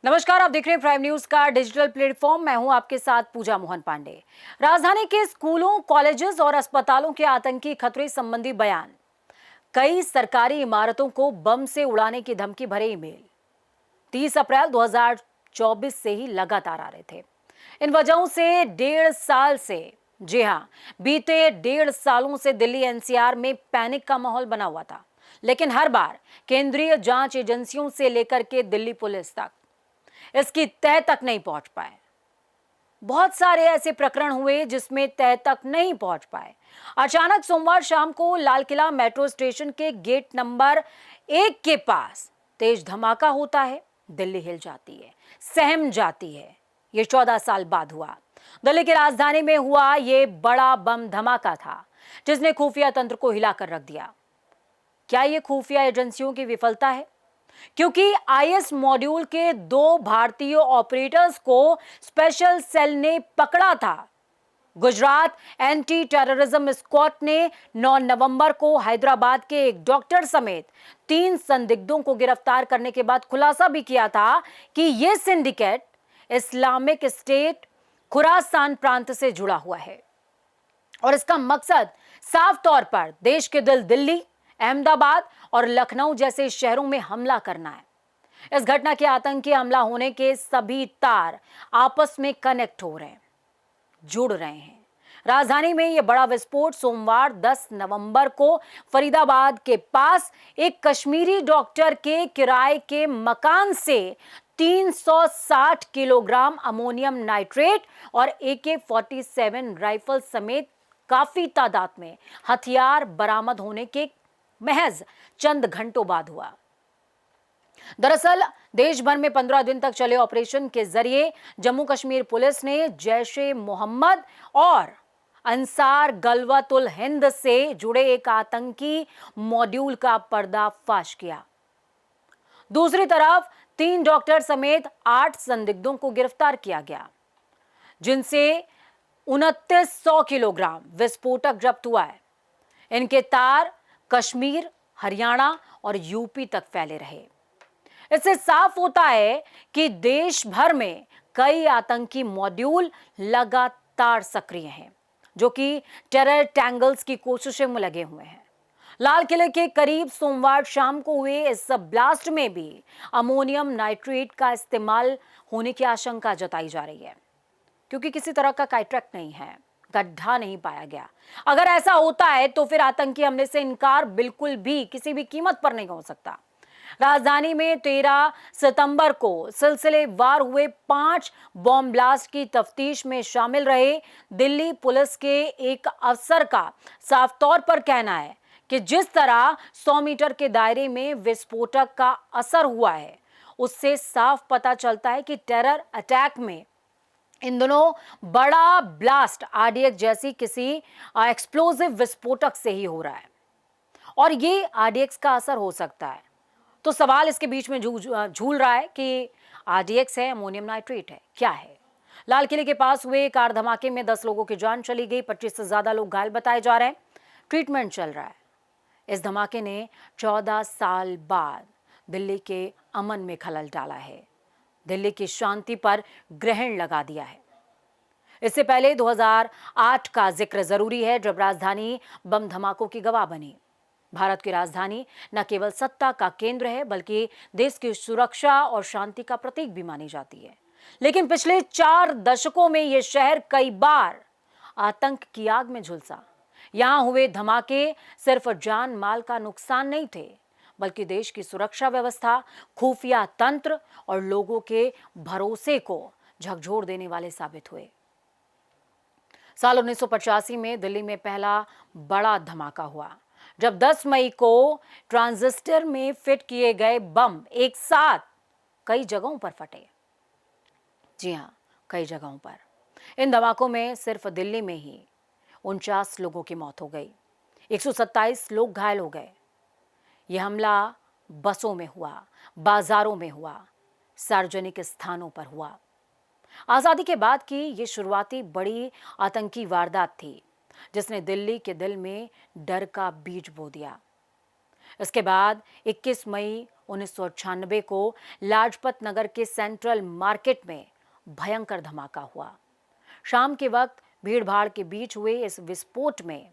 नमस्कार, आप देख रहे हैं प्राइम न्यूज का डिजिटल प्लेटफॉर्म। मैं हूं आपके साथ पूजा मोहन पांडे। राजधानी के स्कूलों, कॉलेजेस और अस्पतालों के आतंकी खतरे संबंधी बयान, कई सरकारी इमारतों को बम से उड़ाने की धमकी भरे ईमेल 30 अप्रैल 2024 से ही लगातार आ रहे थे। इन वजहों से 1.5 साल से, जी हां, बीते 1.5 सालों से दिल्ली एनसीआर में पैनिक का माहौल बना हुआ था। लेकिन हर बार केंद्रीय जांच एजेंसियों से लेकर के दिल्ली पुलिस तक इसकी तह तक नहीं पहुंच पाए। बहुत सारे ऐसे प्रकरण हुए जिसमें तह तक नहीं पहुंच पाए। अचानक सोमवार शाम को लाल किला मेट्रो स्टेशन के गेट नंबर 1 के पास तेज धमाका होता है। दिल्ली हिल जाती है, सहम जाती है। ये 14 साल बाद हुआ। दिल्ली की राजधानी में हुआ ये बड़ा बम धमाका था जिसने खुफिया तंत्र को हिलाकर रख दिया। क्या ये खुफिया एजेंसियों की विफलता है? क्योंकि आईएस मॉड्यूल के 2 भारतीय ऑपरेटर्स को स्पेशल सेल ने पकड़ा था। गुजरात एंटी टेररिज्म स्क्वाड ने 9 नवंबर को हैदराबाद के एक डॉक्टर समेत 3 संदिग्धों को गिरफ्तार करने के बाद खुलासा भी किया था कि यह सिंडिकेट इस्लामिक स्टेट खुरासान प्रांत से जुड़ा हुआ है और इसका मकसद साफ तौर पर देश के दिल दिल्ली, अहमदाबाद और लखनऊ जैसे शहरों में हमला करना है। इस घटना के आतंकी हमला होने के सभी तार आपस में कनेक्ट हो रहे हैं, जुड़ रहे हैं। राजधानी में यह बड़ा विस्फोट सोमवार 10 नवंबर को फरीदाबाद के पास एक कश्मीरी डॉक्टर के किराए के मकान से 360 किलोग्राम अमोनियम नाइट्रेट और AK-47 राइफल समेत काफी तादाद में हथियार बरामद होने के महज चंद घंटों बाद हुआ। दरअसल देश भर में 15 दिन तक चले ऑपरेशन के जरिए जम्मू कश्मीर पुलिस ने जैश-ए-मोहम्मद और अंसार गलवतुल हिंद से जुड़े एक आतंकी मॉड्यूल का पर्दाफाश किया। दूसरी तरफ 3 डॉक्टर समेत 8 संदिग्धों को गिरफ्तार किया गया, जिनसे 2900 किलोग्राम विस्फोटक जब्त हुआ है। इनके तार कश्मीर, हरियाणा और यूपी तक फैले रहे। इससे साफ होता है कि देश भर में कई आतंकी मॉड्यूल लगातार सक्रिय हैं, जो कि टेरर टैंगल्स की कोशिशों में लगे हुए हैं। लाल किले के करीब सोमवार शाम को हुए इस ब्लास्ट में भी अमोनियम नाइट्रेट का इस्तेमाल होने की आशंका जताई जा रही है, क्योंकि किसी तरह का कॉन्ट्रैक्ट नहीं है, गड्ढा नहीं पाया गया। अगर ऐसा होता है तो फिर आतंकी हमले से इनकार बिल्कुल भी किसी भी कीमत पर नहीं हो सकता। राजधानी में 13 सितंबर को सिलसिलेवार हुए 5 बॉम्ब ब्लास्ट की तफ्तीश में शामिल रहे दिल्ली पुलिस के एक अफसर का साफ तौर पर कहना है कि जिस तरह 100 मीटर के दायरे में विस्फोटक का असर हुआ है, उससे साफ पता चलता है कि टेरर अटैक में इन दोनों बड़ा ब्लास्ट आरडीएक्स जैसी किसी एक्सप्लोसिव विस्फोटक से ही हो रहा है और ये आरडीएक्स का असर हो सकता है। तो सवाल इसके बीच में झूल रहा है कि आरडीएक्स है, अमोनियम नाइट्रेट है, क्या है? लाल किले के पास हुए कार धमाके में 10 लोगों की जान चली गई, 25 से ज्यादा लोग घायल बताए जा रहे हैं, ट्रीटमेंट चल रहा है। इस धमाके ने 14 साल बाद दिल्ली के अमन में खलल डाला है, दिल्ली की शांति पर ग्रहण लगा दिया है। इससे पहले 2008 का जिक्र जरूरी है, जब राजधानी बम धमाकों की गवाह बनी। भारत की राजधानी न केवल सत्ता का केंद्र है, बल्कि देश की सुरक्षा और शांति का प्रतीक भी मानी जाती है। लेकिन पिछले 4 दशकों में यह शहर कई बार आतंक की आग में झुलसा। यहां हुए धमाके सिर्फ जान माल का नुकसान नहीं थे, बल्कि देश की सुरक्षा व्यवस्था, खुफिया तंत्र और लोगों के भरोसे को झकझोर देने वाले साबित हुए। साल 1985 में दिल्ली में पहला बड़ा धमाका हुआ, जब 10 मई को ट्रांजिस्टर में फिट किए गए बम एक साथ कई जगहों पर फटे। जी हां, कई जगहों पर। इन धमाकों में सिर्फ दिल्ली में ही 49 लोगों की मौत हो गई, 127 लोग घायल हो गए। यह हमला बसों में हुआ, बाजारों में हुआ, सार्वजनिक स्थानों पर हुआ। आजादी के बाद की यह शुरुआती बड़ी आतंकी वारदात थी, जिसने दिल्ली के दिल में डर का बीज बो दिया। इसके बाद 21 मई 1996 को लाजपत नगर के सेंट्रल मार्केट में भयंकर धमाका हुआ। शाम के वक्त भीड़भाड़ के बीच हुए इस विस्फोट में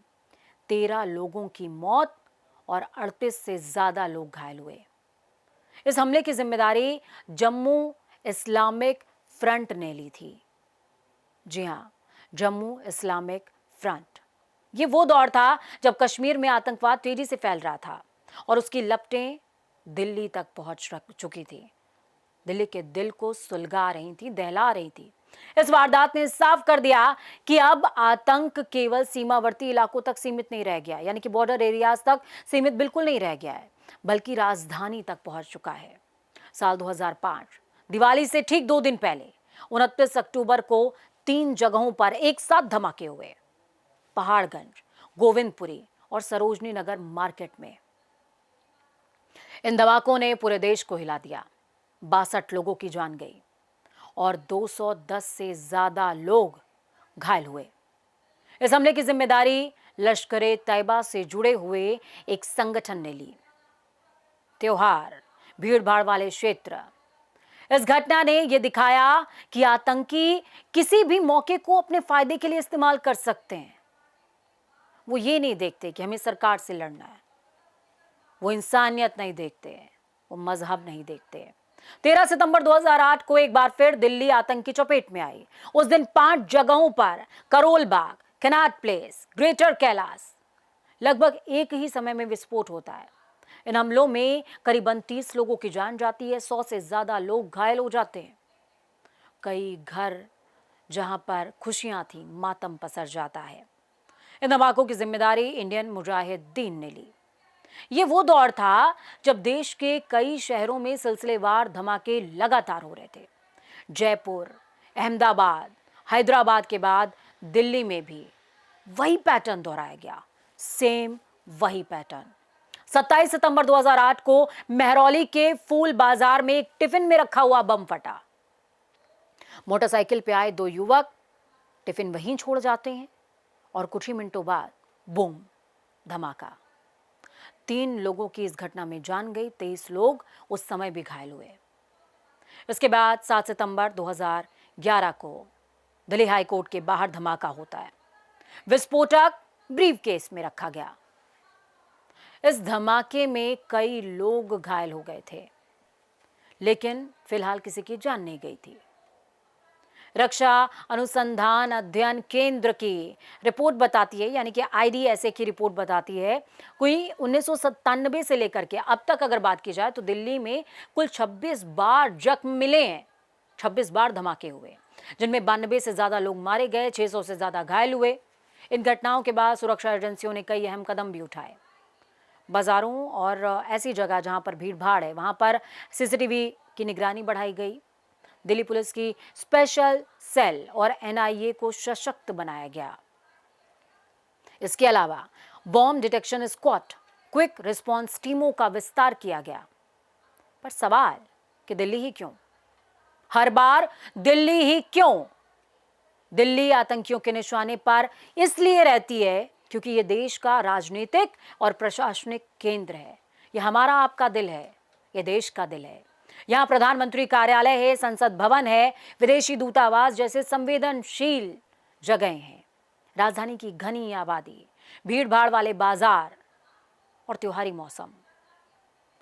13 लोगों की मौत और 38 से ज्यादा लोग घायल हुए। इस हमले की जिम्मेदारी जम्मू इस्लामिक फ्रंट ने ली थी। जी हां, जम्मू इस्लामिक फ्रंट। ये वो दौर था जब कश्मीर में आतंकवाद तेजी से फैल रहा था और उसकी लपटें दिल्ली तक पहुंच चुकी थी। दिल्ली के दिल को सुलगा रही थी, दहला रही थी। इस वारदात ने साफ कर दिया कि अब आतंक केवल सीमावर्ती इलाकों तक सीमित नहीं रह गया, यानी कि बॉर्डर एरियाज तक सीमित बिल्कुल नहीं रह गया है, बल्कि राजधानी तक पहुंच चुका है। साल 2005 दिवाली से ठीक 2 दिन पहले 29 अक्टूबर को 3 जगहों पर एक साथ धमाके हुए। पहाड़गंज, गोविंदपुरी और सरोजनी नगर मार्केट में। इन धमाकों ने पूरे देश को हिला दिया। 62 लोगों की जान गई और 210 से ज्यादा लोग घायल हुए। इस हमले की जिम्मेदारी लश्कर-ए तैयबा से जुड़े हुए एक संगठन ने ली। त्योहार, भीड़भाड़ वाले क्षेत्र। इस घटना ने यह दिखाया कि आतंकी किसी भी मौके को अपने फायदे के लिए इस्तेमाल कर सकते हैं। वो ये नहीं देखते कि हमें सरकार से लड़ना है, वो इंसानियत नहीं देखते, वो मजहब नहीं देखते। 13 सितंबर 2008 को एक बार फिर दिल्ली आतंक की चपेट में आई। उस दिन 5 जगहों पर Karol Bagh, Connaught place, greater Kailash लगभग एक ही समय में विस्फोट होता है। इन हमलों में करीबन 30 लोगों की जान जाती है, 100 से ज्यादा लोग घायल हो जाते हैं। कई घर जहां पर खुशियां थी, मातम पसर जाता है। इन धमाकों की जिम्मेदारी इंडियन मुजाहिदीन ने ली। ये वो दौर था जब देश के कई शहरों में सिलसिलेवार धमाके लगातार हो रहे थे। जयपुर, अहमदाबाद, हैदराबाद के बाद दिल्ली में भी वही पैटर्न दोहराया गया। सेम वही पैटर्न। 27 सितंबर 2008 को मेहरौली के फूल बाजार में एक टिफिन में रखा हुआ बम फटा। मोटरसाइकिल पे आए 2 युवक टिफिन वहीं छोड़ जाते हैं और कुछ ही मिनटों बाद बूम, धमाका। 3 लोगों की इस घटना में जान गई, 23 लोग उस समय भी घायल हुए। इसके बाद 7 सितंबर 2011 को दिल्ली हाई कोर्ट के बाहर धमाका होता है। विस्फोटक ब्रीफ केस में रखा गया। इस धमाके में कई लोग घायल हो गए थे, लेकिन फिलहाल किसी की जान नहीं गई थी। रक्षा अनुसंधान अध्ययन केंद्र की रिपोर्ट बताती है, यानी कि IDSA की रिपोर्ट बताती है, कोई 1997 से लेकर के अब तक अगर बात की जाए तो दिल्ली में कुल 26 बार जख्म मिले हैं। 26 बार धमाके हुए, जिनमें 92 से ज्यादा लोग मारे गए, 600 से ज्यादा घायल हुए। इन घटनाओं के बाद सुरक्षा एजेंसियों ने कई अहम कदम भी उठाए। बाजारों और ऐसी जगह जहां पर भीड़ भाड़ है, वहां पर CCTV की निगरानी बढ़ाई गई। दिल्ली पुलिस की स्पेशल सेल और NIA को सशक्त बनाया गया। इसके अलावा bomb detection squad, quick response टीमों का विस्तार किया गया। पर सवाल कि दिल्ली ही क्यों? हर बार दिल्ली ही क्यों? दिल्ली आतंकियों के निशाने पर इसलिए रहती है क्योंकि ये देश का राजनीतिक और प्रशासनिक केंद्र है। ये हमारा आपका दिल है, ये देश का दिल है। यहाँ प्रधानमंत्री कार्यालय है, संसद भवन है, विदेशी दूतावास जैसे संवेदनशील जगह हैं। राजधानी की घनी आबादी, भीड़ भाड़ वाले बाजार और त्योहारी मौसम।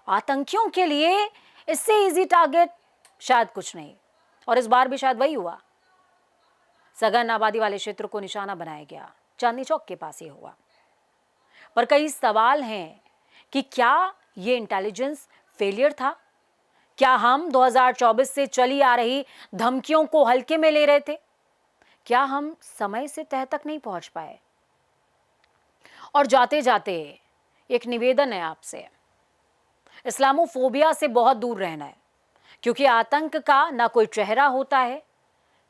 आतंकियों के लिए इससे इजी टारगेट शायद कुछ नहीं, और इस बार भी शायद वही हुआ। सघन आबादी वाले क्षेत्र को निशाना बनाया गया। चांदनी चौक के पास ये हुआ। पर कई सवाल हैं कि क्या ये इंटेलिजेंस फेलियर था? क्या हम 2024 से चली आ रही धमकियों को हल्के में ले रहे थे? क्या हम समय से तह तक नहीं पहुंच पाए? और जाते जाते एक निवेदन है आपसे, इस्लामोफोबिया से बहुत दूर रहना है, क्योंकि आतंक का ना कोई चेहरा होता है,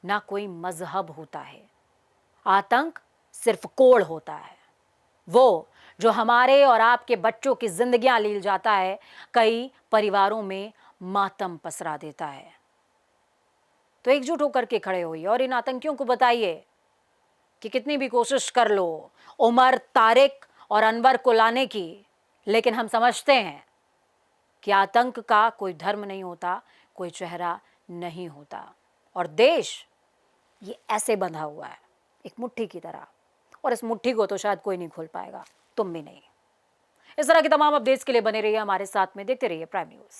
ना कोई मजहब होता है। आतंक सिर्फ कोड होता है, वो जो हमारे और आपके बच्चों की जिंदगियां लील जाता है, कई परिवारों में मातम पसरा देता है। तो एकजुट होकर के खड़े होइए और इन आतंकियों को बताइए कि कितनी भी कोशिश कर लो उमर, तारिक और अनवर को लाने की, लेकिन हम समझते हैं कि आतंक का कोई धर्म नहीं होता, कोई चेहरा नहीं होता और देश ये ऐसे बंधा हुआ है एक मुट्ठी की तरह, और इस मुट्ठी को तो शायद कोई नहीं खोल पाएगा, तुम भी नहीं। इस तरह के तमाम अपडेट्स के लिए बने रहिए हमारे साथ में, देखते रहिए प्राइम न्यूज़।